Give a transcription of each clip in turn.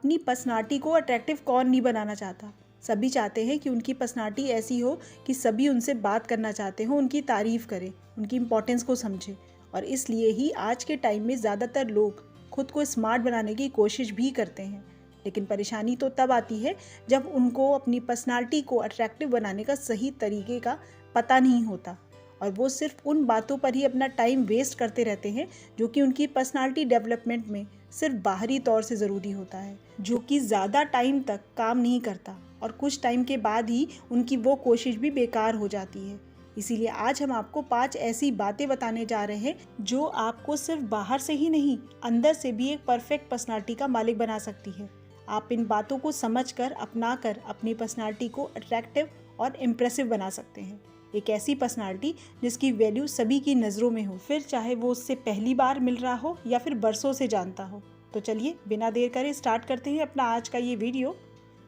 अपनी पर्सनालिटी को अट्रैक्टिव कौन नहीं बनाना चाहता। सभी चाहते हैं कि उनकी पर्सनालिटी ऐसी हो कि सभी उनसे बात करना चाहते हो, उनकी तारीफ़ करें, उनकी इम्पोर्टेंस को समझें। और इसलिए ही आज के टाइम में ज़्यादातर लोग खुद को स्मार्ट बनाने की कोशिश भी करते हैं। लेकिन परेशानी तो तब आती है जब उनको अपनी पर्सनालिटी को अट्रैक्टिव बनाने का सही तरीके का पता नहीं होता और वो सिर्फ उन बातों पर ही अपना टाइम वेस्ट करते रहते हैं जो कि उनकी पर्सनालिटी डेवलपमेंट में सिर्फ बाहरी तौर से ज़रूरी होता है, जो कि ज़्यादा टाइम तक काम नहीं करता और कुछ टाइम के बाद ही उनकी वो कोशिश भी बेकार हो जाती है। इसीलिए आज हम आपको 5 ऐसी बातें बताने जा रहे हैं जो आपको सिर्फ बाहर से ही नहीं, अंदर से भी एक परफेक्ट पर्सनालिटी का मालिक बना सकती है। आप इन बातों को समझकर, अपनाकर अपनी पर्सनालिटी को अट्रैक्टिव और इम्प्रेसिव बना सकते हैं। एक ऐसी पर्सनालिटी जिसकी वैल्यू सभी की नज़रों में हो, फिर चाहे वो उससे पहली बार मिल रहा हो या फिर बरसों से जानता हो। तो चलिए बिना देर करे स्टार्ट करते हैं अपना आज का ये वीडियो।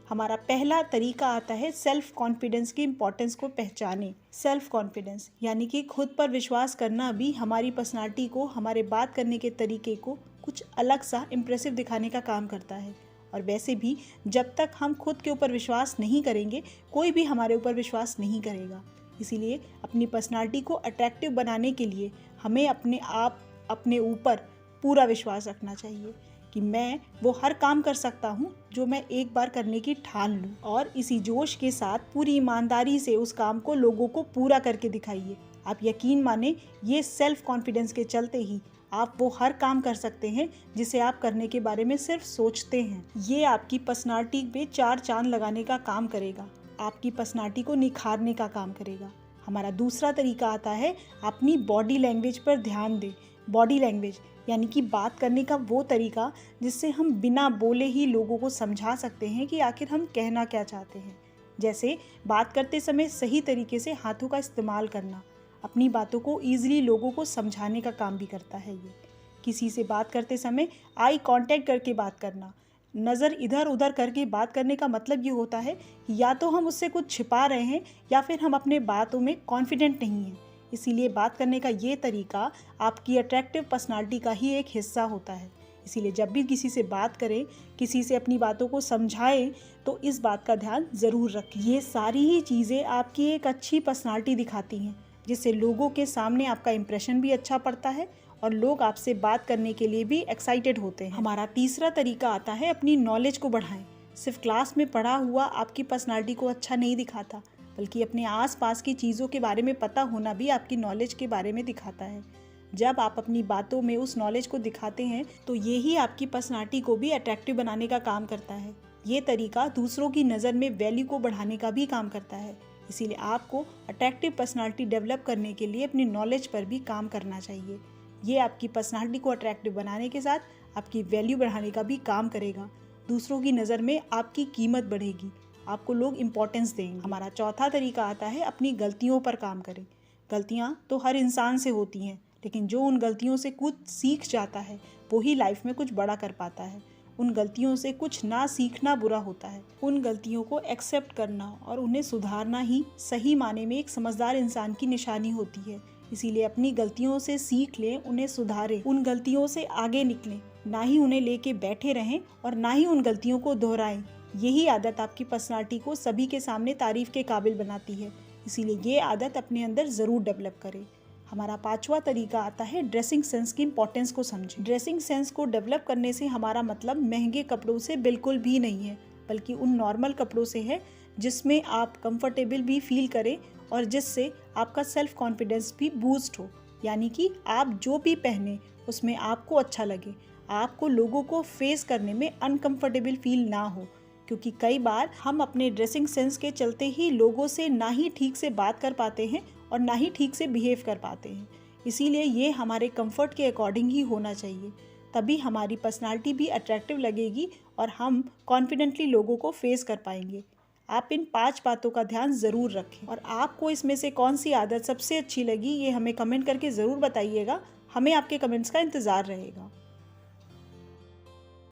हमारा पहला तरीका आता है सेल्फ कॉन्फिडेंस की इम्पोर्टेंस को पहचानें। सेल्फ कॉन्फिडेंस यानी कि खुद पर विश्वास करना भी हमारी पर्सनालिटी को, हमारे बात करने के तरीके को कुछ अलग सा इम्प्रेसिव दिखाने का काम करता है। और वैसे भी जब तक हम खुद के ऊपर विश्वास नहीं करेंगे, कोई भी हमारे ऊपर विश्वास नहीं करेगा। इसीलिए अपनी पर्सनालिटी को अट्रैक्टिव बनाने के लिए हमें अपने ऊपर पूरा विश्वास रखना चाहिए कि मैं वो हर काम कर सकता हूँ जो मैं एक बार करने की ठान लूँ, और इसी जोश के साथ पूरी ईमानदारी से उस काम को लोगों को पूरा करके दिखाइए। आप यकीन माने, ये सेल्फ कॉन्फिडेंस के चलते ही आप वो हर काम कर सकते हैं जिसे आप करने के बारे में सिर्फ सोचते हैं। ये आपकी पर्सनालिटी पे 4 चांद लगाने का काम करेगा, आपकी पर्सनालिटी को निखारने का काम करेगा। हमारा दूसरा तरीका आता है अपनी बॉडी लैंग्वेज पर ध्यान दें। बॉडी लैंग्वेज यानी कि बात करने का वो तरीका जिससे हम बिना बोले ही लोगों को समझा सकते हैं कि आखिर हम कहना क्या चाहते हैं। जैसे बात करते समय सही तरीके से हाथों का इस्तेमाल करना अपनी बातों को ईजिली लोगों को समझाने का काम भी करता है। ये किसी से बात करते समय आई कांटेक्ट करके बात करना, नज़र इधर उधर करके बात करने का मतलब ये होता है कि या तो हम उससे कुछ छिपा रहे हैं या फिर हम अपने बातों में कॉन्फिडेंट नहीं हैं। इसीलिए बात करने का ये तरीका आपकी अट्रैक्टिव पर्सनालिटी का ही एक हिस्सा होता है। इसीलिए जब भी किसी से बात करें, किसी से अपनी बातों को समझाएं, तो इस बात का ध्यान ज़रूर रखें। ये सारी ही चीज़ें आपकी एक अच्छी पर्सनालिटी दिखाती हैं, जिससे लोगों के सामने आपका इंप्रेशन भी अच्छा पड़ता है और लोग आपसे बात करने के लिए भी एक्साइटेड होते हैं। हमारा तीसरा तरीका आता है अपनी नॉलेज को बढ़ाएं। सिर्फ क्लास में पढ़ा हुआ आपकी पर्सनालिटी को अच्छा नहीं दिखाता, बल्कि अपने आसपास की चीज़ों के बारे में पता होना भी आपकी नॉलेज के बारे में दिखाता है। जब आप अपनी बातों में उस नॉलेज को दिखाते हैं तो ये ही आपकी पर्सनालिटी को भी अट्रैक्टिव बनाने का काम करता है। ये तरीका दूसरों की नज़र में वैल्यू को बढ़ाने का भी काम करता है। इसीलिए आपको अट्रैक्टिव पर्सनालिटी डेवलप करने के लिए अपनी नॉलेज पर भी काम करना चाहिए। ये आपकी पर्सनालिटी को अट्रैक्टिव बनाने के साथ आपकी वैल्यू बढ़ाने का भी काम करेगा। दूसरों की नज़र में आपकी कीमत बढ़ेगी, आपको लोग इम्पोर्टेंस देंगे। हमारा चौथा तरीका आता है अपनी गलतियों पर काम करें। गलतियाँ तो हर इंसान से होती हैं, लेकिन जो उन गलतियों से कुछ सीख जाता है वो ही लाइफ में कुछ बड़ा कर पाता है। उन गलतियों से कुछ ना सीखना बुरा होता है। उन गलतियों को एक्सेप्ट करना और उन्हें सुधारना ही सही माने में एक समझदार इंसान की निशानी होती है। इसीलिए अपनी गलतियों से सीख लें, उन्हें सुधारें, उन गलतियों से आगे निकलें, ना ही उन्हें लेके बैठे रहें और ना ही उन गलतियों को दोहराएं। यही आदत आपकी पर्सनालिटी को सभी के सामने तारीफ के काबिल बनाती है। इसीलिए ये आदत अपने अंदर ज़रूर डेवलप करें। हमारा पांचवा तरीका आता है ड्रेसिंग सेंस की इम्पोर्टेंस को समझें। ड्रेसिंग सेंस को डेवलप करने से हमारा मतलब महंगे कपड़ों से बिल्कुल भी नहीं है, बल्कि उन नॉर्मल कपड़ों से है जिसमें आप कंफर्टेबल भी फील करें और जिससे आपका सेल्फ कॉन्फिडेंस भी बूस्ट हो। यानी कि आप जो भी पहने उसमें आपको अच्छा लगे, आपको लोगों को फेस करने में अनकंफर्टेबल फील ना हो। क्योंकि कई बार हम अपने ड्रेसिंग सेंस के चलते ही लोगों से ना ही ठीक से बात कर पाते हैं और ना ही ठीक से बिहेव कर पाते हैं। इसीलिए ये हमारे कंफर्ट के अकॉर्डिंग ही होना चाहिए, तभी हमारी पर्सनालिटी भी अट्रैक्टिव लगेगी और हम कॉन्फिडेंटली लोगों को फेस कर पाएंगे। आप इन 5 बातों का ध्यान ज़रूर रखें और आपको इसमें से कौन सी आदत सबसे अच्छी लगी ये हमें कमेंट करके ज़रूर बताइएगा। हमें आपके कमेंट्स का इंतज़ार रहेगा।